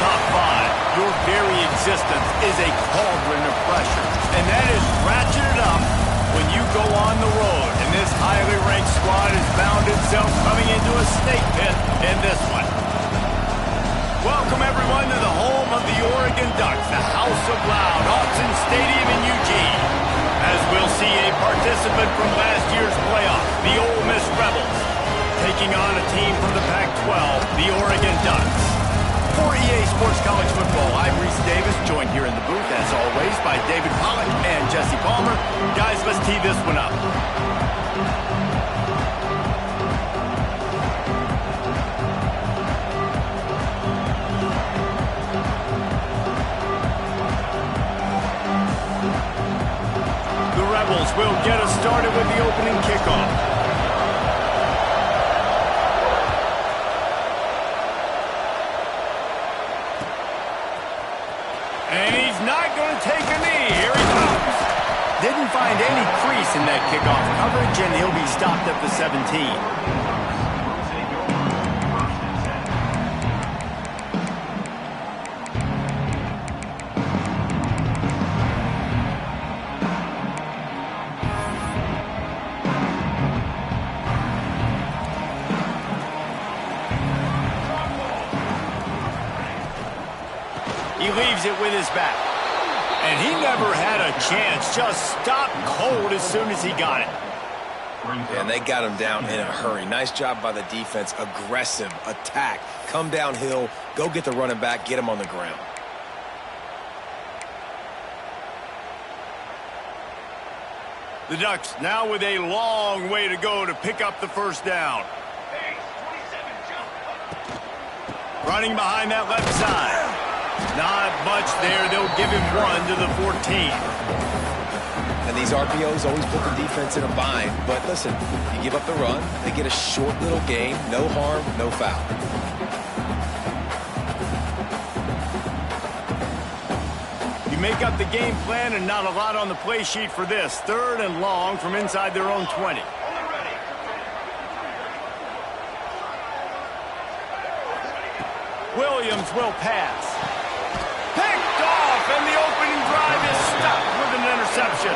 top five, your very existence is a cauldron of pressure. And that is ratcheted up when you go on the road. And this highly ranked squad has found itself coming into a snake pit in this one. Welcome, everyone, to the home of the Oregon Ducks, the House of Loud, Autzen Stadium in Eugene. As we'll see a participant from last year's playoff, the Ole Miss Rebels, taking on a team from the Pac-12, the Oregon Ducks. For EA Sports College Football, I'm Reese Davis, joined here in the booth, as always, by David Pollack and Jesse Palmer. Guys, let's tee this one up. Rebels will get us started with the opening kickoff. And he's not going to take a knee. Here he comes. Didn't find any crease in that kickoff coverage, and he'll be stopped at the 17. He leaves it with his back. And he never had a chance. Just stopped cold as soon as he got it. And they got him down in a hurry. Nice job by the defense. Aggressive attack. Come downhill. Go get the running back. Get him on the ground. The Ducks now with a long way to go to pick up the first down. Running behind that left side. Not much there. They'll give him one to the 14. And these RPOs always put the defense in a bind. But listen, you give up the run, they get a short little gain. No harm, no foul. You make up the game plan and not a lot on the play sheet for this. 3rd and long from inside their own 20. Williams will pass. Picked off, and the opening drive is stopped with an interception.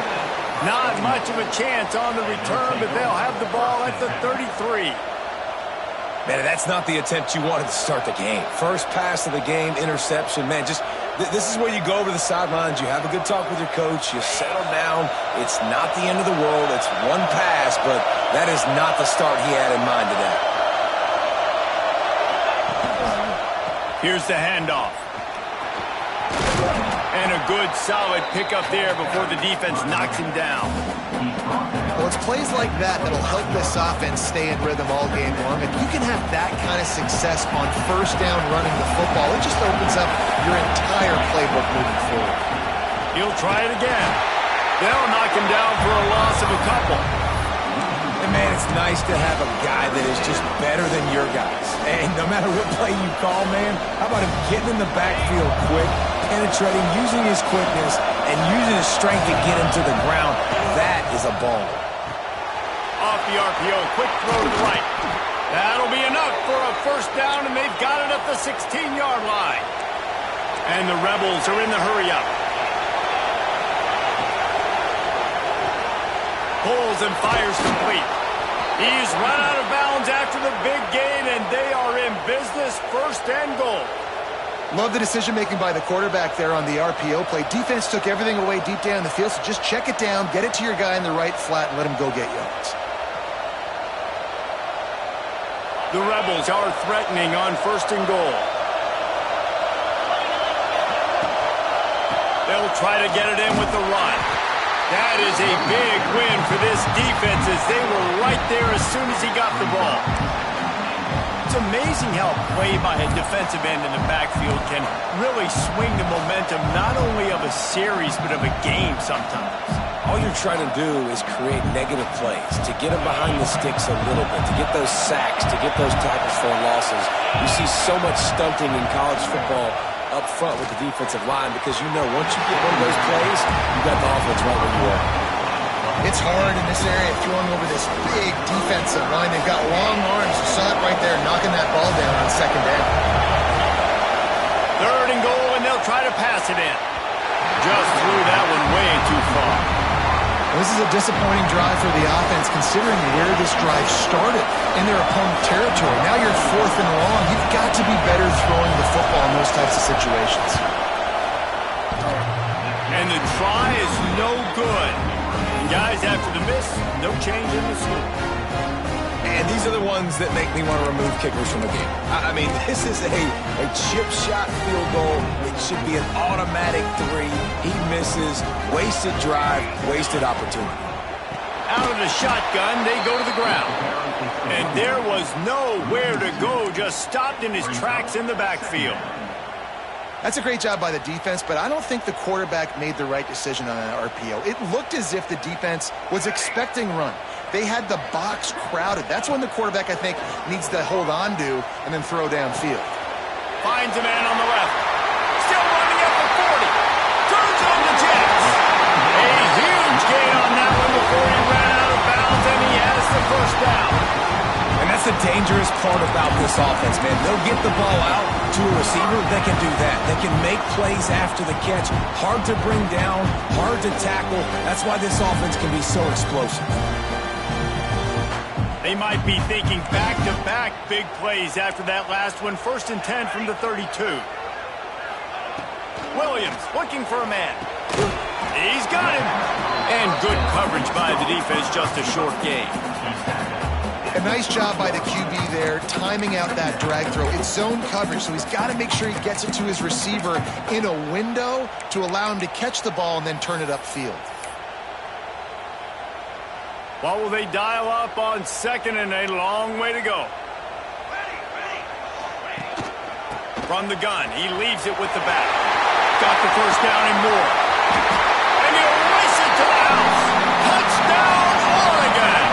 Not much of a chance on the return, but they'll have the ball at the 33. Man, that's not the attempt you wanted to start the game. First pass of the game, interception. Man, just this is where you go over the sidelines. You have a good talk with your coach. You settle down. It's not the end of the world. It's one pass, but that is not the start he had in mind today. Here's the handoff. And a good, solid pickup there before the defense knocks him down. Well, it's plays like that that'll help this offense stay in rhythm all game long. If you can have that kind of success on first down running the football, it just opens up your entire playbook moving forward. He'll try it again. They'll knock him down for a loss of a couple. And, man, it's nice to have a guy that is just better than your guys. And no matter what play you call, man, how about him getting in the backfield quick, penetrating, using his quickness, and using his strength to get him to the ground. That is a ball. Off the RPO, quick throw to the right. That'll be enough for a first down, and they've got it at the 16-yard line. And the Rebels are in the hurry-up. Pulls and fires complete. He's run out of bounds after the big gain, and they are in business, 1st and goal. Love the decision-making by the quarterback there on the RPO play. Defense took everything away deep down the field, so just check it down, get it to your guy in the right flat, and let him go get yards. The Rebels are threatening on 1st and goal. They'll try to get it in with the run. That is a big win for this defense as they were right there as soon as he got the ball. It's amazing how play by a defensive end in the backfield can really swing the momentum not only of a series but of a game sometimes. All you're trying to do is create negative plays, to get them behind the sticks a little bit, to get those sacks, to get those tackles for losses. You see so much stunting in college football up front with the defensive line because you know once you get one of those plays, you got the offense right where you are. It's hard in this area throwing over this big defensive line. They've got long arms. You saw it right there, knocking that ball down on 2nd down. 3rd to pass it in. Just threw that one way too far. This is a disappointing drive for the offense, considering where this drive started in their opponent territory. Now you're 4th and long. You've got to be better throwing the football in those types of situations. And the try is no good. And guys, after the miss, no change in the score. And these are the ones that make me want to remove kickers from the game. I mean, this is a chip shot field goal. It should be an automatic 3. He misses. Wasted drive, wasted opportunity. Out of the shotgun, they go to the ground. And there was nowhere to go, just stopped in his tracks in the backfield. That's a great job by the defense, but I don't think the quarterback made the right decision on an RPO. It looked as if the defense was expecting run. They had the box crowded. That's when the quarterback, I think, needs to hold on to and then throw downfield. Finds a man on the left. Still running at the 40. Turns on the Jets. A huge gain on that one before he ran out of bounds, and he has the first down. And that's the dangerous part about this offense, man. They'll get the ball out to a receiver. They can do that. They can make plays after the catch. Hard to bring down, hard to tackle. That's why this offense can be so explosive. They might be thinking back-to-back big plays after that last one. 1st and 10 from the 32. Williams looking for a man. He's got him. And good coverage by the defense, just a short gain. A nice job by the QB there, timing out that drag throw. It's zone coverage, so he's got to make sure he gets it to his receiver in a window to allow him to catch the ball and then turn it upfield. What will they dial up on 2nd and a long way to go? From the gun, he leaves it with the back. Got the first down and more. And he'll race it to the house. Touchdown, Oregon!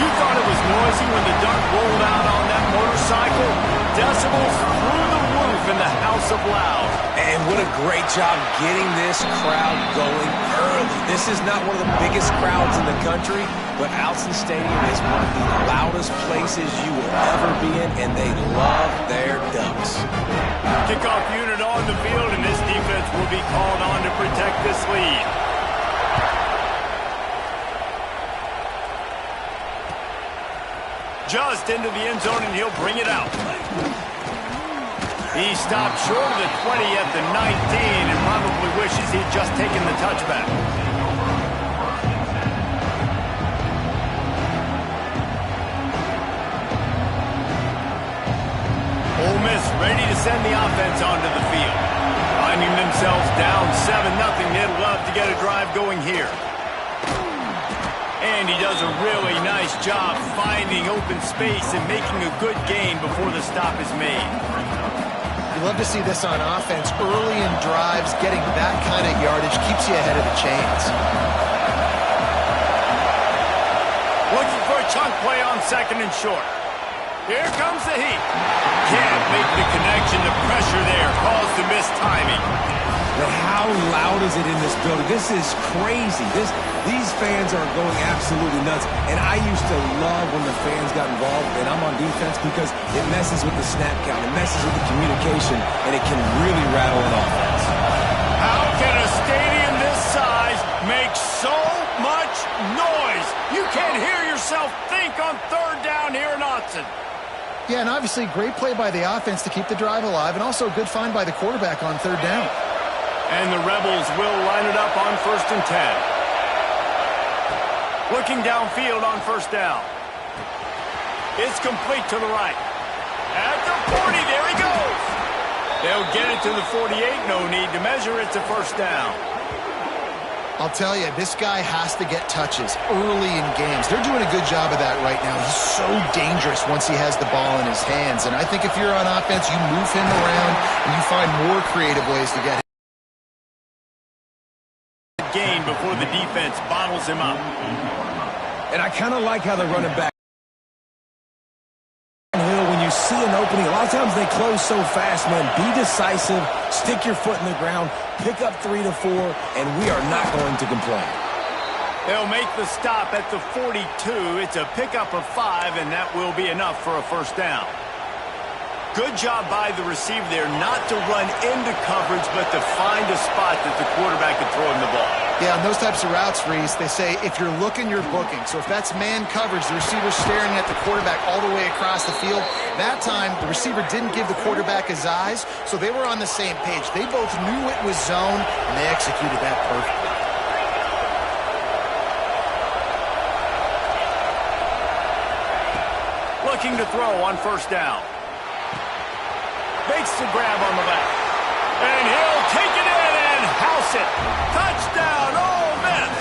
You thought it was noisy when the dart rolled out on that motorcycle? Decibels through the roof in the House of Loud. And what a great job getting this crowd going early. This is not one of the biggest crowds in the country, but Autzen Stadium is one of the loudest places you will ever be in, and they love their Ducks. Kickoff unit on the field, and this defense will be called on to protect this lead. Just into the end zone, and he'll bring it out. He stopped short of the 20 at the 19 and probably wishes he'd just taken the touchback. Ole Miss ready to send the offense onto the field. Finding themselves down 7-0, they'd love to get a drive going here. And he does a really nice job finding open space and making a good gain before the stop is made. You love to see this on offense. Early in drives, getting that kind of yardage keeps you ahead of the chains. Looking for a chunk play on 2nd and short. Here comes the heat. Can't make the connection. The pressure there caused the missed timing. But how loud is it in this building? This is crazy. These fans are going absolutely nuts. And I used to love when the fans got involved, and I'm on defense because it messes with the snap count. It messes with the communication, and it can really rattle an offense. How can a stadium this size make so much noise? You can't hear yourself think on 3rd down here in Autzen. Yeah, and obviously great play by the offense to keep the drive alive, and also a good find by the quarterback on 3rd down. And the Rebels will line it up on 1st and 10. Looking downfield on 1st down. It's complete to the right. At the 40, there he goes. They'll get it to the 48, no need to measure, it's a 1st down. I'll tell you, this guy has to get touches early in games. They're doing a good job of that right now. He's so dangerous once he has the ball in his hands. And I think if you're on offense, you move him around and you find more creative ways to get him. Gain before the defense bottles him up. And I kind of like how they're running back. When you see an opening, a lot of times they close so fast, man. Be decisive, stick your foot in the ground, pick up 3 to 4, and we are not going to complain. They'll make the stop at the 42. It's a pickup of 5, and that will be enough for a 1st down. Good job by the receiver there not to run into coverage, but to find a spot that the quarterback can throw him the ball. Yeah, on those types of routes, Reese, they say if you're looking, you're booking. So if that's man coverage, the receiver's staring at the quarterback all the way across the field. That time, the receiver didn't give the quarterback his eyes, so they were on the same page. They both knew it was zone, and they executed that perfectly. Looking to throw on first down. Makes the grab on the left. And he'll take it in and house it. Touchdown, Ole Miss.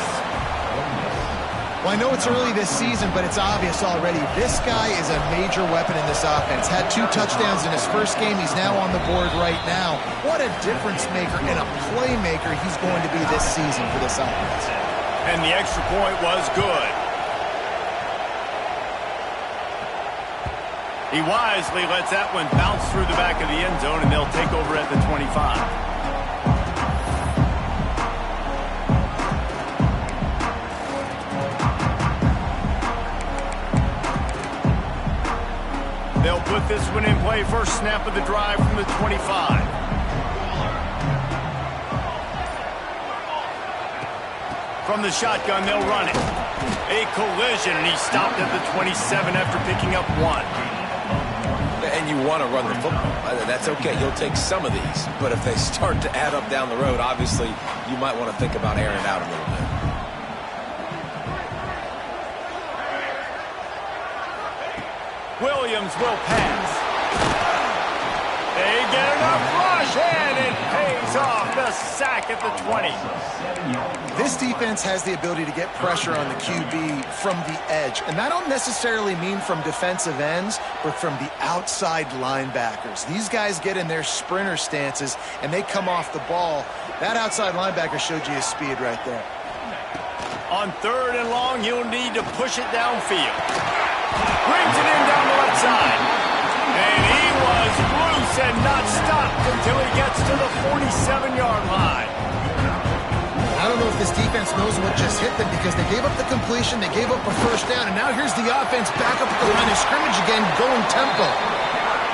Well, I know it's early this season, but it's obvious already. This guy is a major weapon in this offense. Had 2 touchdowns in his first game. He's now on the board right now. What a difference maker and a playmaker he's going to be this season for this offense. And the extra point was good. He wisely lets that one bounce through the back of the end zone, and they'll take over at the 25. They'll put this one in play. First snap of the drive from the 25. From the shotgun, they'll run it. A collision, and he stopped at the 27 after picking up 1. And you want to run the football. That's okay. You'll take some of these. But if they start to add up down the road, obviously, you might want to think about airing it out a little bit. Williams will pass. They get enough rush, and it pays off. The sack at the 20. This defense has the ability to get pressure on the QB from the edge. And that don't necessarily mean from defensive ends, but from the outside linebackers. These guys get in their sprinter stances, and they come off the ball. That outside linebacker showed you his speed right there. On 3rd and long, he'll need to push it downfield. Brings it in down the left side. And he was loose and not stopped until he gets to the 47-yard line. I don't know if this defense knows what just hit them because they gave up the completion, they gave up a first down, and now here's the offense back up at the line of scrimmage again, going tempo.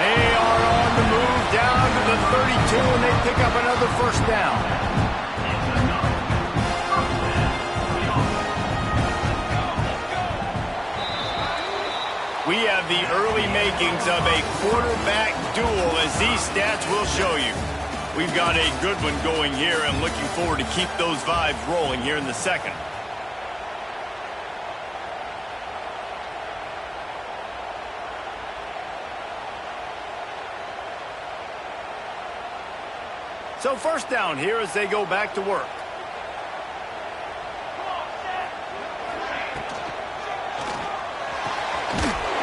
They are on the move down to the 32, and they pick up another first down. We have the early makings of a quarterback duel, as these stats will show you. We've got a good one going here. I'm looking forward to keep those vibes rolling here in the second. So first down here as they go back to work.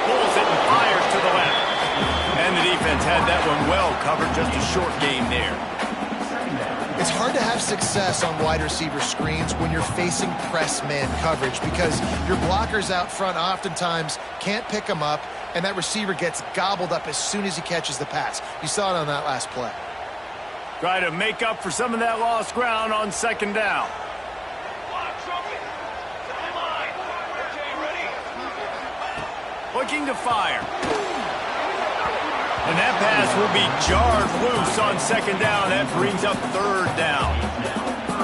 Pulls it and fires to the left. And the defense had that one well covered. Just a short game there. It's hard to have success on wide receiver screens when you're facing press man coverage because your blockers out front oftentimes can't pick them up, and that receiver gets gobbled up as soon as he catches the pass. You saw it on that last play. Try to make up for some of that lost ground on second down. Looking to fire. And that pass will be jarred loose on second down. That brings up third down.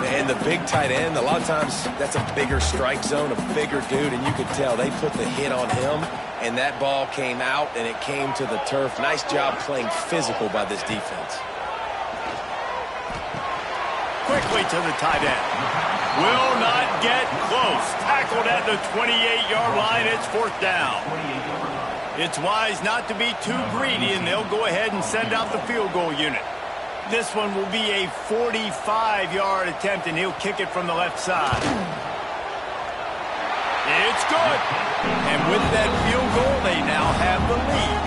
And the big tight end, a lot of times that's a bigger strike zone, a bigger dude, and you could tell they put the hit on him, and that ball came out, and it came to the turf. Nice job playing physical by this defense. Quickly to the tight end. Will not get close. Tackled at the 28-yard line. It's fourth down. It's wise not to be too greedy, and they'll go ahead and send out the field goal unit. This one will be a 45-yard attempt, and he'll kick it from the left side. It's good. And with that field goal, they now have the lead.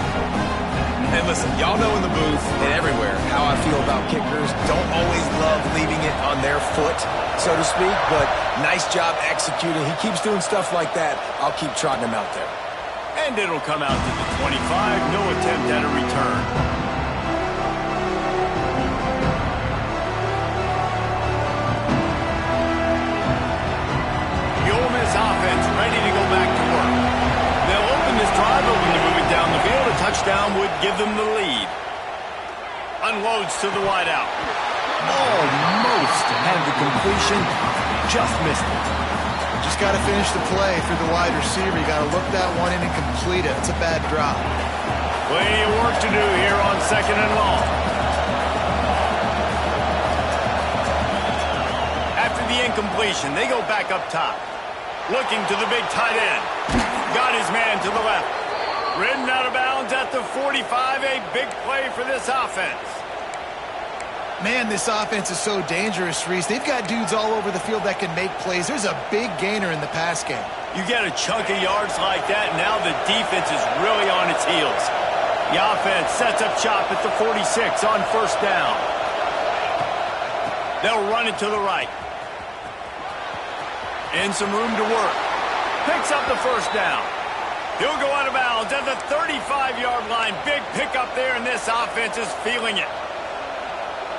And listen, y'all know in the booth and everywhere how I feel about kickers. Don't always love leaving it on their foot, so to speak, but nice job executing. He keeps doing stuff like that. I'll keep trotting him out there. And it'll come out to the 25. No attempt at a return. The Ole Miss offense ready to go back to work. They'll open this drive, open to move it down the field. A touchdown would give them the lead. unloads to the wideout. Almost had the completion, just missed it. Just got to finish the play through the wide receiver. You got to look that one in and complete it. It's a bad drop. Plenty of work to do here on 2nd and long. After the incompletion, they go back up top. Looking to the big tight end. Got his man to the left. Ridden out of bounds at the 45. A big play for this offense. Man, this offense is so dangerous, Reese. They've got dudes all over the field that can make plays. There's a big gainer in the pass game. You get a chunk of yards like that, and now the defense is really on its heels. The offense sets up shop at the 46 on 1st down. They'll run it to the right. And some room to work. Picks up the 1st down. He'll go out of bounds at the 35-yard line. Big pickup there, and this offense is feeling it.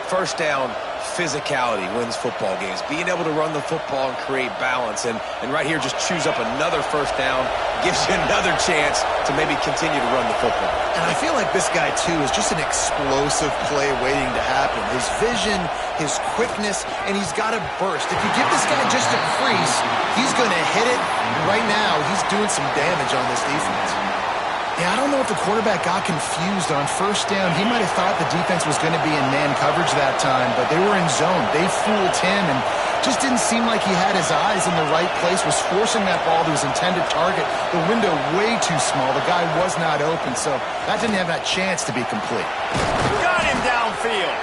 1st down, physicality wins football games. Being able to run the football and create balance. And right here, just choose up another 1st down. Gives you another chance to maybe continue to run the football. And I feel like this guy, too, is just an explosive play waiting to happen. His vision, his quickness, and he's got a burst. If you give this guy just a crease, he's going to hit it. And right now, he's doing some damage on this defense. Yeah, I don't know if the quarterback got confused on 1st down. He might have thought the defense was going to be in man coverage that time, but they were in zone. They fooled him and just didn't seem like he had his eyes in the right place, was forcing that ball to his intended target. The window way too small. The guy was not open, so that didn't have that chance to be complete. Got him downfield.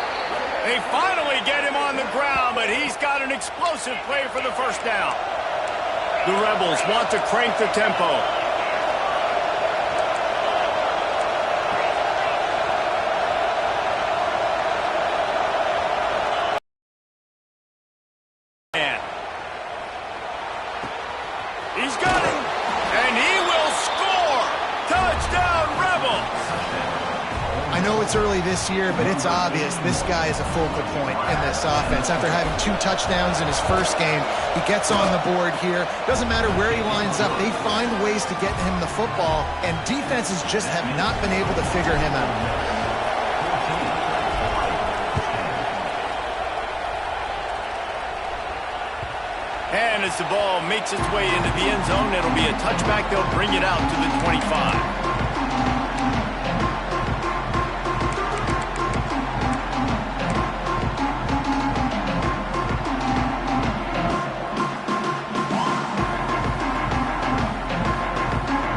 They finally get him on the ground, but he's got an explosive play for the 1st down. The Rebels want to crank the tempo. He's got it, and he will score! Touchdown, Rebels! I know it's early this year, but it's obvious this guy is a focal point in this offense. After having 2 touchdowns in his 1st game, he gets on the board here. Doesn't matter where he lines up, they find ways to get him the football, and defenses just have not been able to figure him out. And as the ball makes its way into the end zone, it'll be a touchback. They'll bring it out to the 25.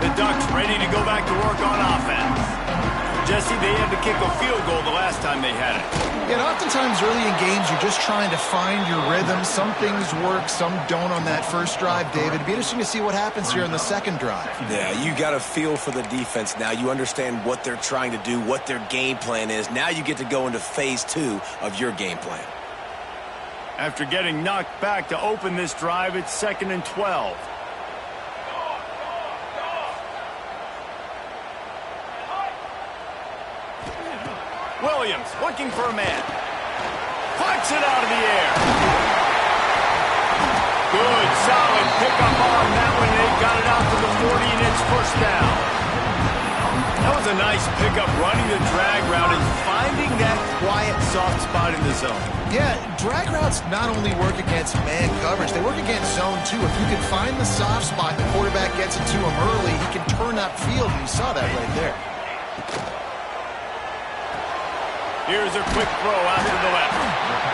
The Ducks ready to go back to work on offense. Jesse, they had to kick a field goal the last time they had it. Yeah, and oftentimes early in games, you're just trying to find your rhythm. Some things work, some don't on that 1st drive, David. It'd be interesting to see what happens here in the 2nd drive. Yeah, you got a feel for the defense now. You understand what they're trying to do, what their game plan is. Now you get to go into phase 2 of your game plan. After getting knocked back to open this drive, it's 2nd and 12. Williams looking for a man. Flicks it out of the air. Good, solid pickup on that one. They got it out to the 40, and it's 1st down. That was a nice pickup, running the drag route and finding that quiet, soft spot in the zone. Yeah, drag routes not only work against man coverage, they work against zone too. If you can find the soft spot and the quarterback gets it to him early, he can turn that field, and you saw that right there. Here's a quick throw out to the left.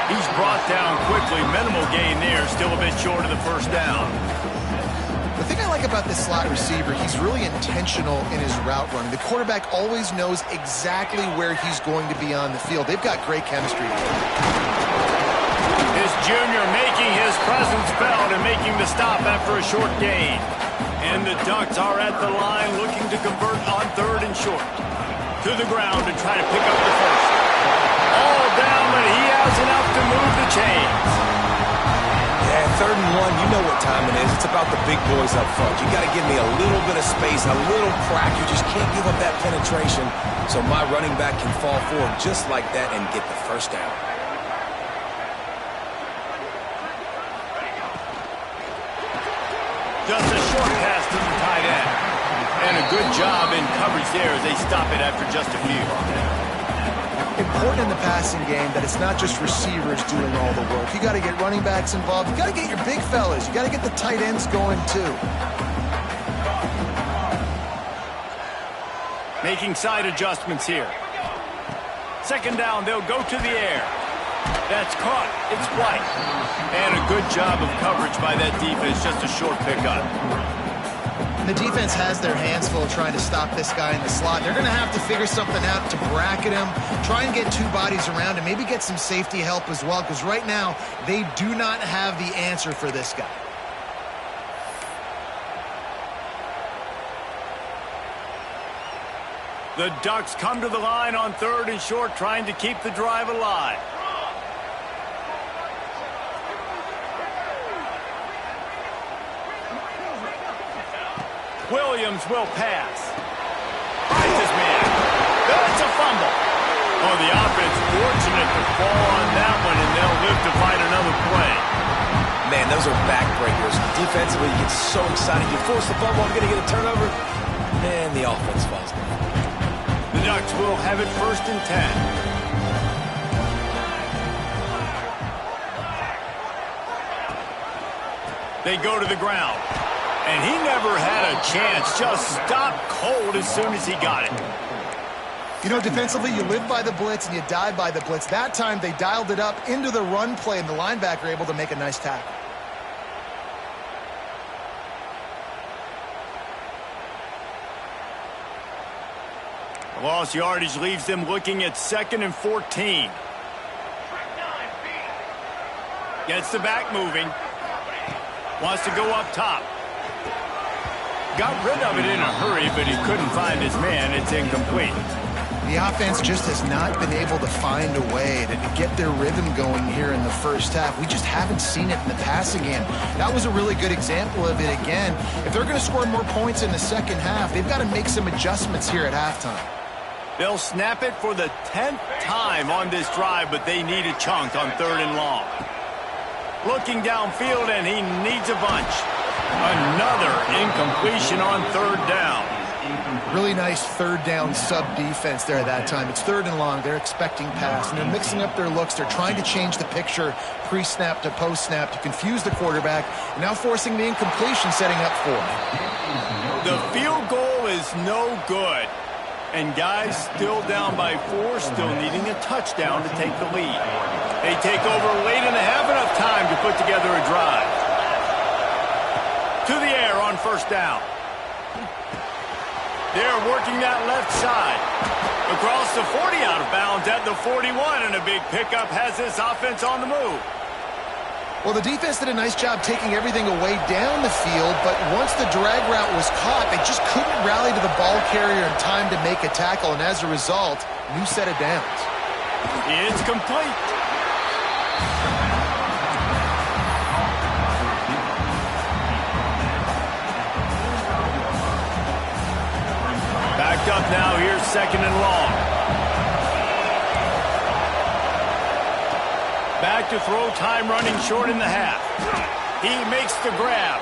He's brought down quickly. Minimal gain there. Still a bit short of the 1st down. The thing I like about this slot receiver, he's really intentional in his route running. The quarterback always knows exactly where he's going to be on the field. They've got great chemistry. This junior making his presence felt and making the stop after a short gain. And the Ducks are at the line looking to convert on 3rd and short. To the ground to try to pick up the 1st. All down, but he has enough to move the chains. Yeah, 3rd and 1, you know what time it is. It's about the big boys up front. You got to give me a little bit of space, a little crack. You just can't give up that penetration. So my running back can fall forward just like that and get the 1st down. Just a short pass to the tight end. And a good job in coverage there as they stop it after just a few. important in the passing game that it's not just receivers doing all the work. You got to get running backs involved. You got to get your big fellas. You got to get the tight ends going too. Making side adjustments here. Second down, they'll go to the air. That's caught. It's White. And a good job of coverage by that defense. Just a short pickup. The defense has their hands full trying to stop this guy in the slot. They're going to have to figure something out to bracket him, try and get two bodies around him, maybe get some safety help as well, because right now they do not have the answer for this guy. The Ducks come to the line on 3rd and short, trying to keep the drive alive. Williams will pass. Finds his man. That's a fumble. Oh, the offense fortunate to fall on that one, and they'll live to fight another play. Man, those are backbreakers. Defensively, you get so excited. You force the fumble, I'm going to get a turnover. And the offense falls down. The Ducks will have it 1st and 10. They go to the ground. And he never had a chance. Just stopped cold as soon as he got it. You know, defensively, you live by the blitz and you die by the blitz. That time, they dialed it up into the run play, and the linebacker able to make a nice tackle. Lost yardage leaves them looking at 2nd and 14. Gets the back moving. Wants to go up top. Got rid of it in a hurry, but he couldn't find his man. It's incomplete. The offense just has not been able to find a way to get their rhythm going here in the first half. We just haven't seen it in the passing game. That was a really good example of it again. If they're going to score more points in the second half, they've got to make some adjustments here at halftime. They'll snap it for the 10th time on this drive, but they need a chunk on 3rd and long. Looking downfield, and he needs a bunch. Another incompletion on 3rd down. Really nice 3rd down sub-defense there at that time. It's 3rd and long. They're expecting pass, and they're mixing up their looks. They're trying to change the picture pre-snap to post-snap to confuse the quarterback, and now forcing the incompletion, setting up 4th. The field goal is no good. And guys still down by 4, still needing a touchdown to take the lead. They take over late and they have enough time to put together a drive. To the air on 1st down. They're working that left side. Across the 40, out of bounds at the 41, and a big pickup has this offense on the move. Well, the defense did a nice job taking everything away down the field, but once the drag route was caught, they just couldn't rally to the ball carrier in time to make a tackle, and as a result, new set of downs. It's complete. Backed up now, here's 2nd and long. Back to throw, time running short in the half. He makes the grab.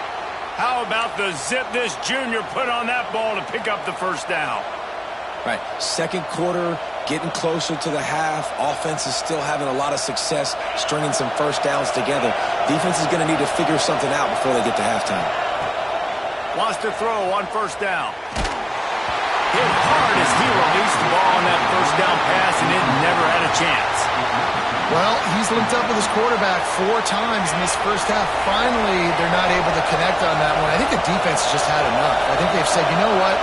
How about the zip this junior put on that ball to pick up the 1st down? Right, 2nd quarter, getting closer to the half. Offense is still having a lot of success stringing some 1st downs together. Defense is going to need to figure something out before they get to halftime. Wants to throw on 1st down. Hit hard as he released the ball on that 1st down pass, and it never had a chance. Well, he's linked up with his quarterback 4 times in this first half. Finally, they're not able to connect on that one. I think the defense has just had enough. I think they've said, you know what?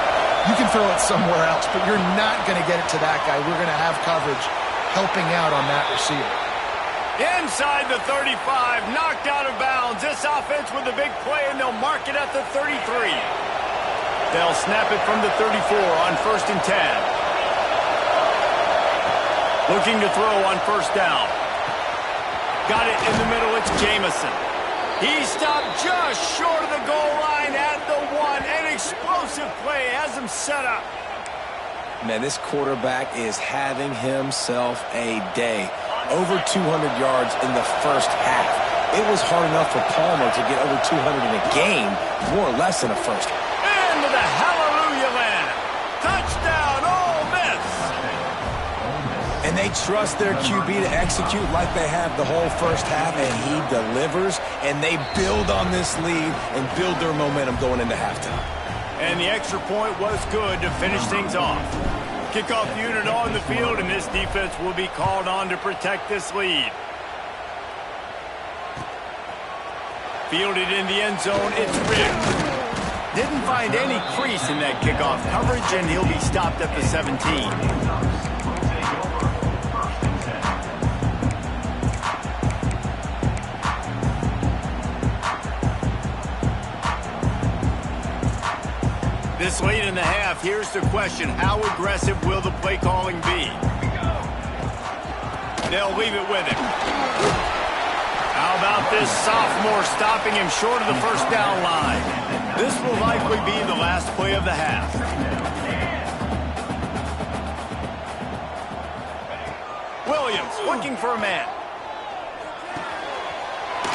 You can throw it somewhere else, but you're not going to get it to that guy. We're going to have coverage helping out on that receiver. Inside the 35, knocked out of bounds. This offense with a big play, and they'll mark it at the 33. They'll snap it from the 34 on 1st and 10. Looking to throw on 1st down. Got it in the middle, it's Jamison. He stopped just short of the goal line at the 1. An explosive play has him set up. Man, this quarterback is having himself a day. Over 200 yards in the first half. It was hard enough for Palmer to get over 200 in a game, more or less in a first. Into the hallelujah land. Touchdown, Ole Miss. And they trust their QB to execute like they have the whole first half, and he delivers, and they build on this lead and build their momentum going into halftime. And the extra point was good to finish things off. Kickoff unit on the field, and this defense will be called on to protect this lead. Fielded in the end zone, it's Riggs. Didn't find any crease in that kickoff coverage, and he'll be stopped at the 17. This late in the half, here's the question. How aggressive will the play calling be? They'll leave it with him. How about this sophomore stopping him short of the first down line? This will likely be the last play of the half. Williams looking for a man.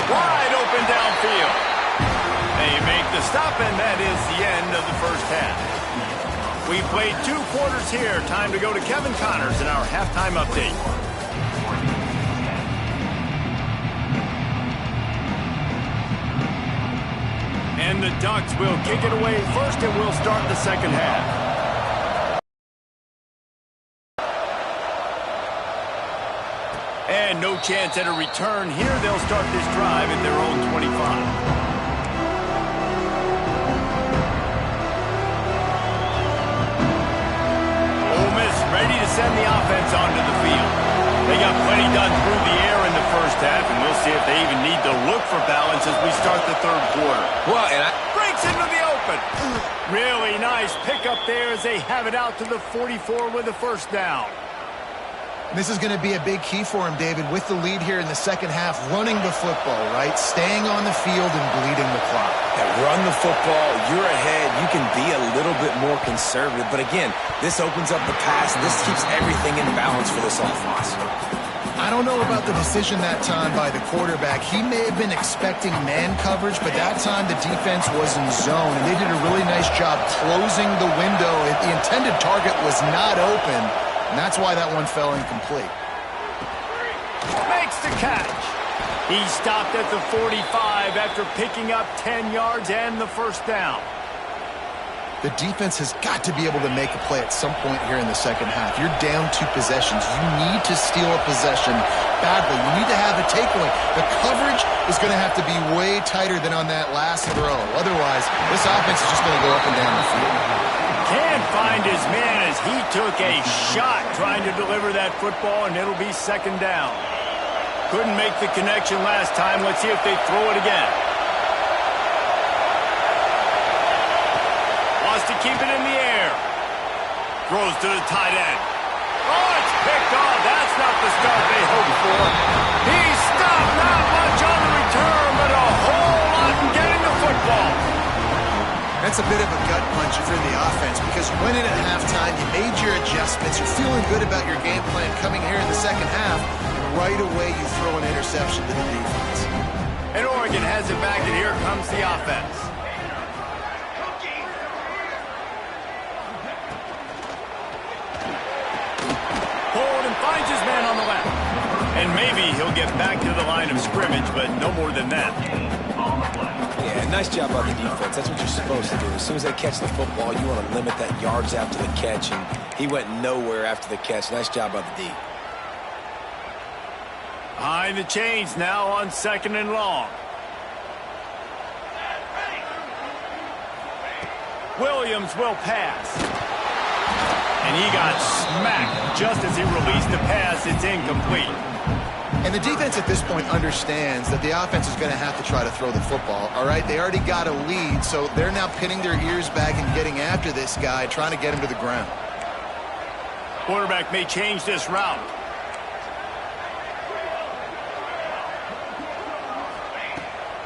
Wide open downfield. They make the stop, and that is the end of the first half. We played 2 quarters here. Time to go to Kevin Connors in our halftime update. And the Ducks will kick it away first, and we'll start the second half. And no chance at a return here. They'll start this drive at their own 25. Ole Miss ready to send the offense onto the field. They got plenty done through the air in the first half, and we'll see if they even need to look for balance as we start the third quarter. Well, breaks into the open. Really nice pickup there as they have it out to the 44 with a first down. This is going to be a big key for him, David, with the lead here in the second half, running the football, right? Staying on the field and bleeding the clock. Yeah, run the football, you're ahead, you can be a little bit more conservative. But again, this opens up the pass. This keeps everything in balance for this offense. I don't know about the decision that time by the quarterback. He may have been expecting man coverage, but that time the defense was in zone, and they did a really nice job closing the window. The intended target was not open, and that's why that one fell incomplete. Makes the catch. He stopped at the 45 after picking up 10 yards and the first down. The defense has got to be able to make a play at some point here in the second half. You're down 2 possessions. You need to steal a possession badly. You need to have a takeaway. The coverage is going to have to be way tighter than on that last throw. Otherwise, this offense is just going to go up and down the field. Can't find his man as he took a shot trying to deliver that football, and it'll be second down. Couldn't make the connection last time. Let's see if they throw it again. To keep it in the air. Throws to the tight end. Oh, it's picked off. That's not the start they hoped for. He stopped. Not much on the return, but a whole lot in getting the football. That's a bit of a gut punch if you're the offense, because you went in at halftime, you made your adjustments, you're feeling good about your game plan coming here in the second half, and right away you throw an interception to the defense. And Oregon has it back, and here comes the offense. Finds his man on the left. And maybe he'll get back to the line of scrimmage, but no more than that. Yeah, nice job by the defense. That's what you're supposed to do. As soon as they catch the football, you want to limit that yards after the catch, and he went nowhere after the catch. Nice job by the D. Behind the chains now on 2nd and long. Williams will pass. And he got smacked just as he released the pass. It's incomplete. And the defense at this point understands that the offense is going to have to try to throw the football, all right? They already got a lead, so they're now pinning their ears back and getting after this guy, trying to get him to the ground. Quarterback may change this route.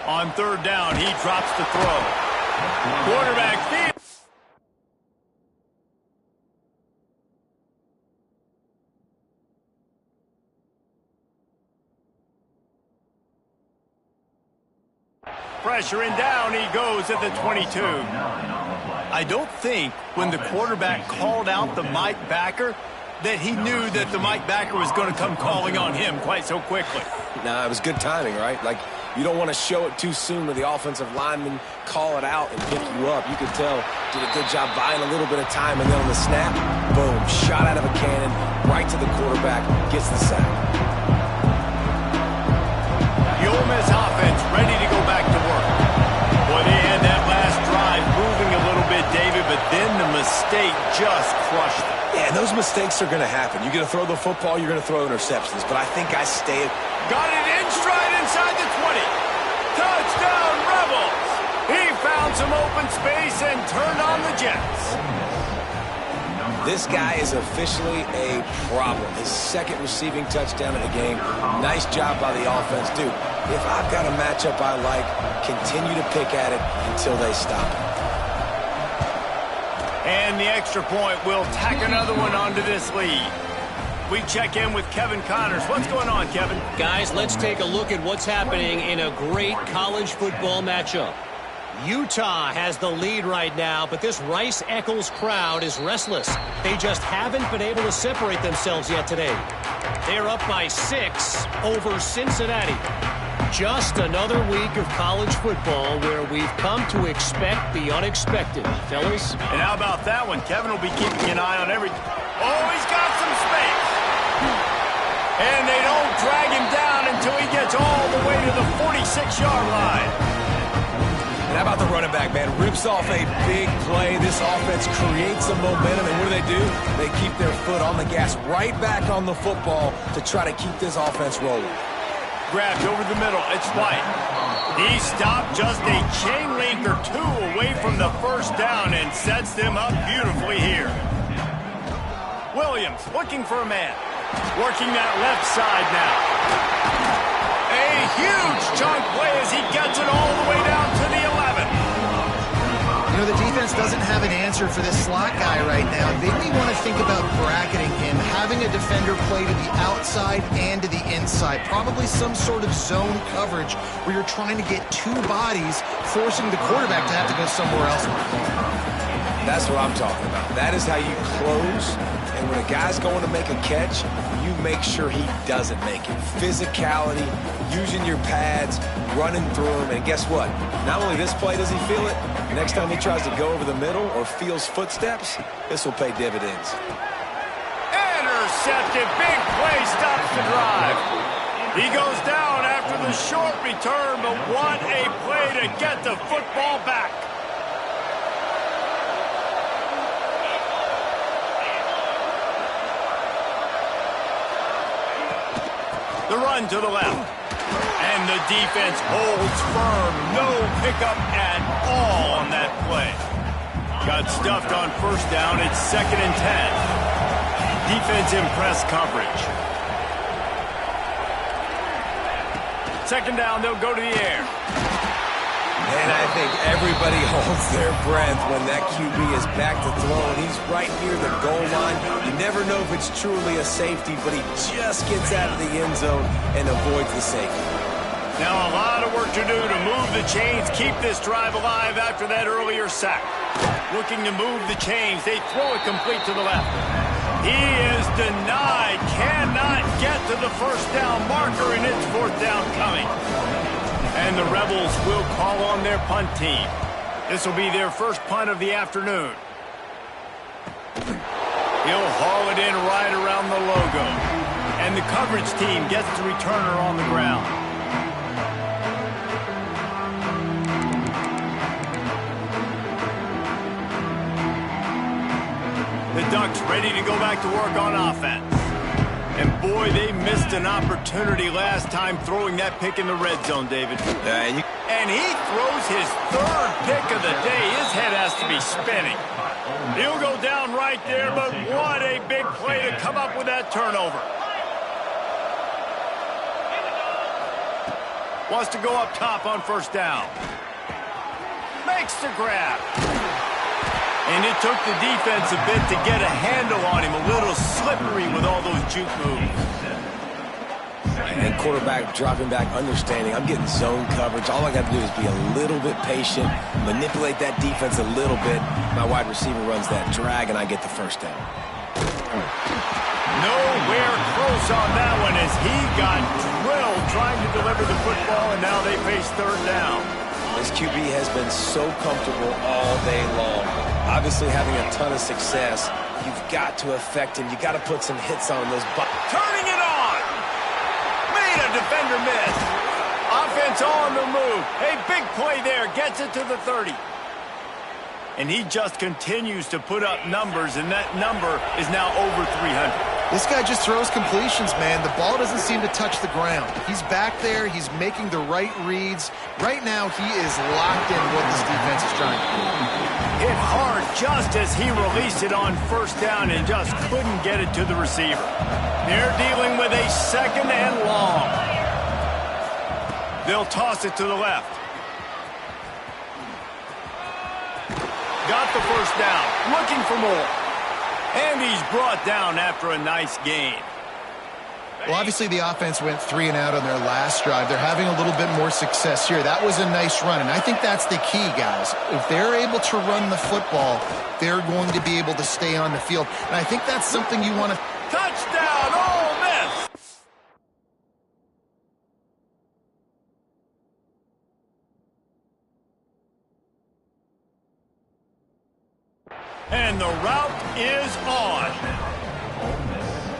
On 3rd down, he drops the throw. Quarterback field. Pressure and down he goes at the 22. I don't think when the quarterback called out the Mike backer that he knew that the Mike backer was going to come calling on him quite so quickly. Nah, it was good timing, right? Like, you don't want to show it too soon to the offensive lineman, call it out, and pick you up. You could tell, did a good job buying a little bit of time, and then on the snap, boom, shot out of a cannon, right to the quarterback, gets the sack. The Ole Miss offense ready to go back to work. Boy, they had that last drive moving a little bit, David, but then the mistake just crushed them. Yeah, those mistakes are going to happen. You're going to throw the football, you're going to throw interceptions, but I think I stay it. Got it in stride inside the 20. Touchdown, Rebels! He found some open space and turned on the Jets. This guy is officially a problem. His second receiving touchdown of the game. Nice job by the offense. Dude, if I've got a matchup I like, continue to pick at it until they stop it. And the extra point will tack another one onto this lead. We check in with Kevin Connors. What's going on, Kevin? Guys, let's take a look at what's happening in a great college football matchup. Utah has the lead right now, but this Rice-Eccles crowd is restless. They just haven't been able to separate themselves yet today. They're up by 6 over Cincinnati. Just another week of college football where we've come to expect the unexpected. Fellas? And how about that one? Kevin will be keeping an eye on every... Oh, he's got some space. And they don't drag him down until he gets all the way to the 46-yard line. And how about the running back, man? Rips off a big play. This offense creates some momentum, and what do? They keep their foot on the gas, right back on the football to try to keep this offense rolling. Grabbed over the middle. It's White. He stopped just a chain link or two away from the first down and sets them up beautifully here. Williams looking for a man. Working that left side now. A huge chunk play as he gets it all the way down to the 11. You know, the defense doesn't have an answer for this slot guy right now. They may want to think about bracketing him, having a defender play to the outside and to the inside. Probably some sort of zone coverage where you're trying to get two bodies, forcing the quarterback to have to go somewhere else. That's what I'm talking about. That is how you close. And when a guy's going to make a catch, you make sure he doesn't make it. Physicality, using your pads, running through him. And guess what? Not only this play does he feel it, next time he tries to go over the middle or feels footsteps, this will pay dividends. Intercepted. Big play stops the drive. He goes down after the short return, but what a play to get the football back. The run to the left. And the defense holds firm. No pickup at all on that play. Got stuffed on first down. It's 2nd and 10. Defense in press coverage. 2nd down, they'll go to the air. And I think everybody holds their breath when that QB is back to throw, and he's right near the goal line. You never know if it's truly a safety, but he just gets out of the end zone and avoids the safety. Now a lot of work to do to move the chains, keep this drive alive after that earlier sack. Looking to move the chains. They throw it complete to the left. He is denied. Cannot get to the first down marker, and it's 4th down coming. And the Rebels will call on their punt team. This will be their first punt of the afternoon. He'll haul it in right around the logo. And the coverage team gets the returner on the ground. The Ducks ready to go back to work on offense. And boy, they missed an opportunity last time throwing that pick in the red zone, David. And he throws his 3rd pick of the day. His head has to be spinning. He'll go down right there, but what a big play to come up with that turnover. Wants to go up top on first down. Makes the grab. And it took the defense a bit to get a handle on him. A little slippery with all those juke moves. And quarterback dropping back, understanding I'm getting zone coverage. All I got to do is be a little bit patient, manipulate that defense a little bit. My wide receiver runs that drag, and I get the first down. Nowhere close on that one as he got drilled trying to deliver the football, and now they face third down. This QB has been so comfortable all day long. Obviously having a ton of success. You've got to affect him. You've got to put some hits on those. Turning it on. Made a defender miss. Offense on the move. A big play there. Gets it to the 30. And he just continues to put up numbers, and that number is now over 300. This guy just throws completions, man. The ball doesn't seem to touch the ground. He's back there. He's making the right reads. Right now, he is locked in what this defense is trying to do. Hit hard just as he released it on first down and just couldn't get it to the receiver. They're dealing with a second and long. They'll toss it to the left. Got the first down. Looking for more. And he's brought down after a nice gain. Well, obviously the offense went 3 and out on their last drive. They're having a little bit more success here. That was a nice run, and I think that's the key, guys. If they're able to run the football, they're going to be able to stay on the field. And I think that's something you want to... Touchdown, Ole Miss! And the route is on.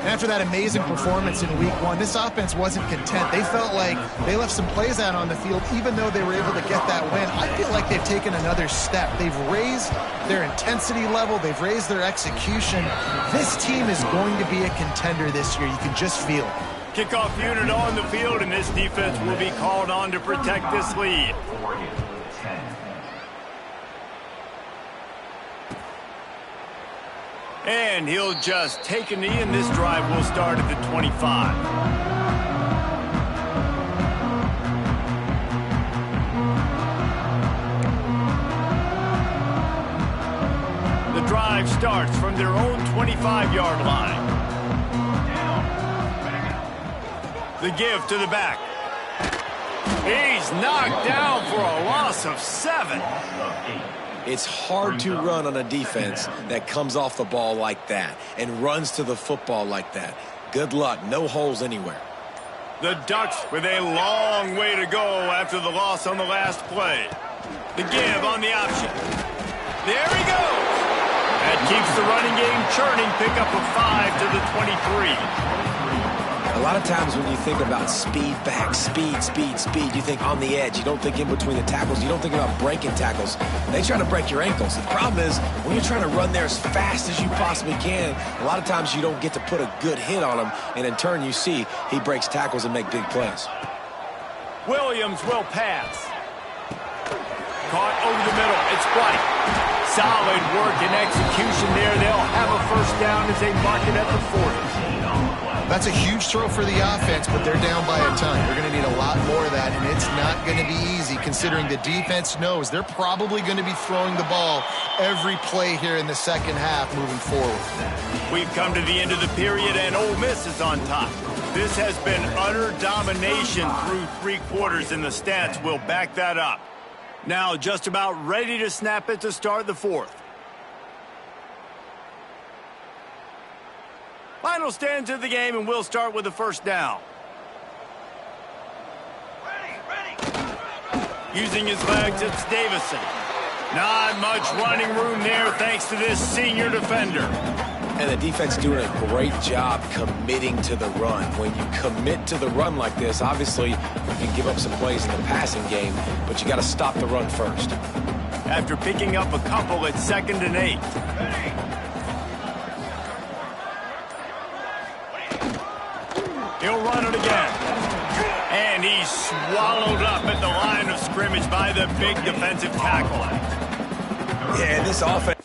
After that amazing performance in week 1, this offense wasn't content. They felt like they left some plays out on the field, even though they were able to get that win. I feel like they've taken another step. They've raised their intensity level. They've raised their execution. This team is going to be a contender this year. You can just feel it. Kickoff unit on the field, and this defense will be called on to protect this lead. And he'll just take a knee, and this drive will start at the 25. The drive starts from their own 25-yard line. The give to the back. He's knocked down for a loss of 7. It's hard to run on a defense that comes off the ball like that and runs to the football like that. Good luck. No holes anywhere. The Ducks with a long way to go after the loss on the last play. The give on the option. There he goes. That keeps the running game churning. Pick up a 5 to the 23. A lot of times when you think about speed back, speed, you think on the edge. You don't think in between the tackles. You don't think about breaking tackles. They try to break your ankles. The problem is when you're trying to run there as fast as you possibly can, a lot of times you don't get to put a good hit on him, and in turn you see he breaks tackles and make big plays. Williams will pass. Caught over the middle. It's White. Solid work and execution there. They'll have a first down as they mark it at the 40. That's a huge throw for the offense, but they're down by a ton. They're going to need a lot more of that, and it's not going to be easy considering the defense knows they're probably going to be throwing the ball every play here in the second half moving forward. We've come to the end of the period, and Ole Miss is on top. This has been utter domination through 3 quarters, and the stats will back that up. Now just about ready to snap it to start the 4th. Final stands of the game, and we'll start with the first down. Using his legs, it's Davison. Not much running room there thanks to this senior defender. And the defense doing a great job committing to the run. When you commit to the run like this, obviously you can give up some plays in the passing game, but you got to stop the run first. After picking up a couple, it's 2nd and 8. He'll run it again. And he's swallowed up at the line of scrimmage by the big defensive tackle. Yeah, this offense.